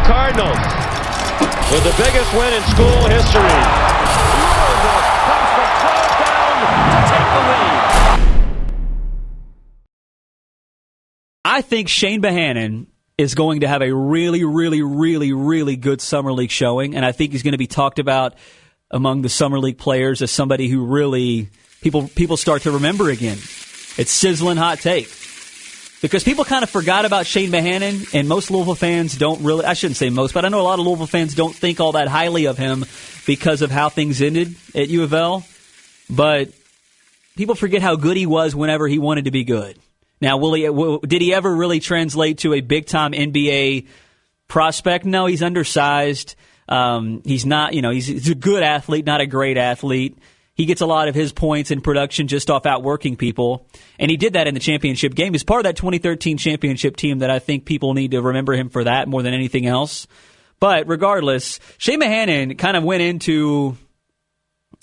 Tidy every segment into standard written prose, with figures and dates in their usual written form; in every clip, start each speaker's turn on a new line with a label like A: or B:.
A: Cardinals with the biggest win in school history. Louisville comes from 12 down to take the lead.
B: I think Chane Behanan is going to have a really, really, really, really good Summer League showing, and I think he's going to be talked about among the Summer League players as somebody who really people start to remember again. It's sizzling hot take. Because people kind of forgot about Chane Behanan, and most Louisville fans don't really, I shouldn't say most, but I know a lot of Louisville fans don't think all that highly of him because of how things ended at U of L. But people forget how good he was whenever he wanted to be good. Now, did he ever really translate to a big-time NBA prospect? No, he's undersized. He's not, he's a good athlete, not a great athlete. He gets a lot of his points in production just off outworking people. And he did that in the championship game. He's part of that 2013 championship team that I think people need to remember him for that more than anything else. But regardless, Chane Behanan kind of went into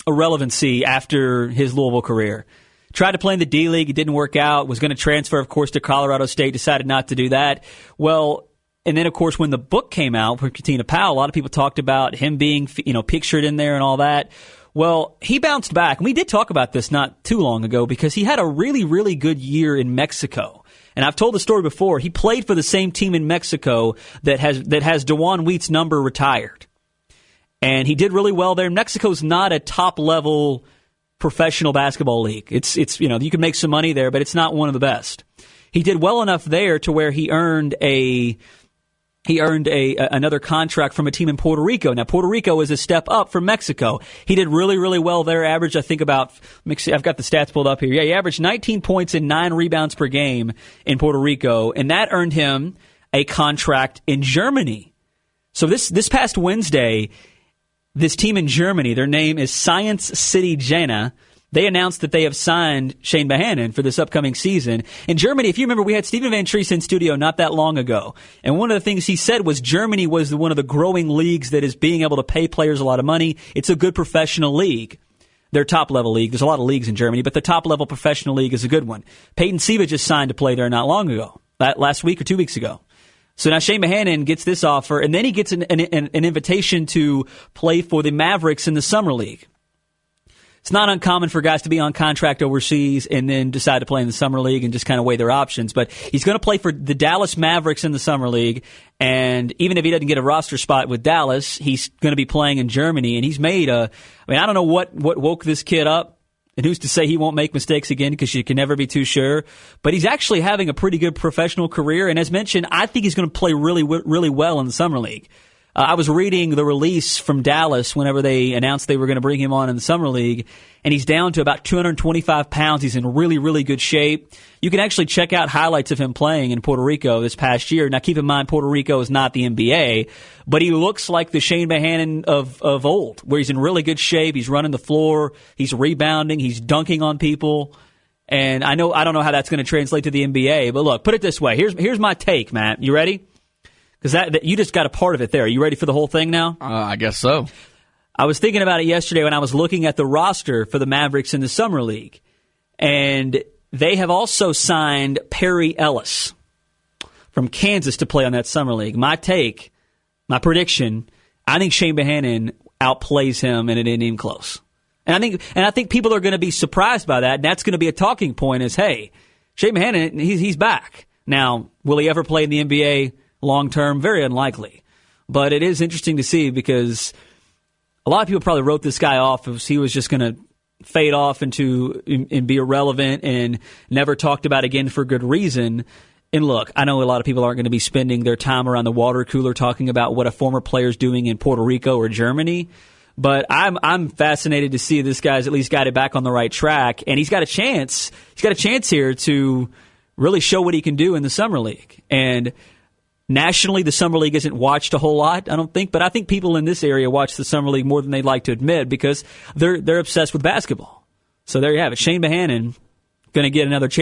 B: irrelevancy after his Louisville career. Tried to play in the D-League. It didn't work out. Was going to transfer, of course, to Colorado State. Decided not to do that. Well, and then, of course, when the book came out for Katina Powell, a lot of people talked about him being, pictured in there and all that. Well, he bounced back, and we did talk about this not too long ago because he had a really, really good year in Mexico. And I've told the story before. He played for the same team in Mexico that has DeJuan Wheat's number retired. And he did really well there. Mexico's not a top-level professional basketball league. It's you can make some money there, but it's not one of the best. He did well enough there to where he earned another contract from a team in Puerto Rico. Now, Puerto Rico is a step up from Mexico. He did really, really well there. Averaged, I think, I've got the stats pulled up here. Yeah, he averaged 19 points and 9 rebounds per game in Puerto Rico, and that earned him a contract in Germany. So this past Wednesday, this team in Germany, their name is Science City Jena. They announced that they have signed Chane Behanan for this upcoming season. In Germany, if you remember, we had Stephen Van Treese in studio not that long ago. And one of the things he said was Germany was one of the growing leagues that is being able to pay players a lot of money. It's a good professional league. Their top-level league. There's a lot of leagues in Germany, but the top-level professional league is a good one. Peyton Siva just signed to play there not long ago, last week or 2 weeks ago. So now Chane Behanan gets this offer, and then he gets an invitation to play for the Mavericks in the Summer League. It's not uncommon for guys to be on contract overseas and then decide to play in the Summer League and just kind of weigh their options. But he's going to play for the Dallas Mavericks in the Summer League. And even if he doesn't get a roster spot with Dallas, he's going to be playing in Germany. And he's made I don't know what woke this kid up. And who's to say he won't make mistakes again because you can never be too sure. But he's actually having a pretty good professional career. And as mentioned, I think he's going to play really, really well in the Summer League. I was reading the release from Dallas whenever they announced they were going to bring him on in the Summer League, and he's down to about 225 pounds. He's in really, really good shape. You can actually check out highlights of him playing in Puerto Rico this past year. Now, keep in mind, Puerto Rico is not the NBA, but he looks like the Chane Behanan of old, where he's in really good shape. He's running the floor. He's rebounding. He's dunking on people. And I don't know how that's going to translate to the NBA, but look, put it this way. Here's my take, Matt. You ready? Because that you just got a part of it there. Are you ready for the whole thing now?
C: I guess so.
B: I was thinking about it yesterday when I was looking at the roster for the Mavericks in the Summer League. And they have also signed Perry Ellis from Kansas to play on that Summer League. My take, my prediction, I think Chane Behanan outplays him and it ain't even close. And I think people are going to be surprised by that. And that's going to be a talking point is, hey, Chane Behanan, he's back. Now, will he ever play in the NBA long term? Very unlikely. But it is interesting to see because a lot of people probably wrote this guy off as he was just going to fade off and be irrelevant and never talked about again for good reason. And look, I know a lot of people aren't going to be spending their time around the water cooler talking about what a former player's doing in Puerto Rico or Germany. But I'm fascinated to see this guy's at least got it back on the right track, and he's got a chance. He's got a chance here to really show what he can do in the Summer League. And nationally, the Summer League isn't watched a whole lot, I don't think. But I think people in this area watch the Summer League more than they'd like to admit because they're obsessed with basketball. So there you have it. Chane Behanan going to get another chance.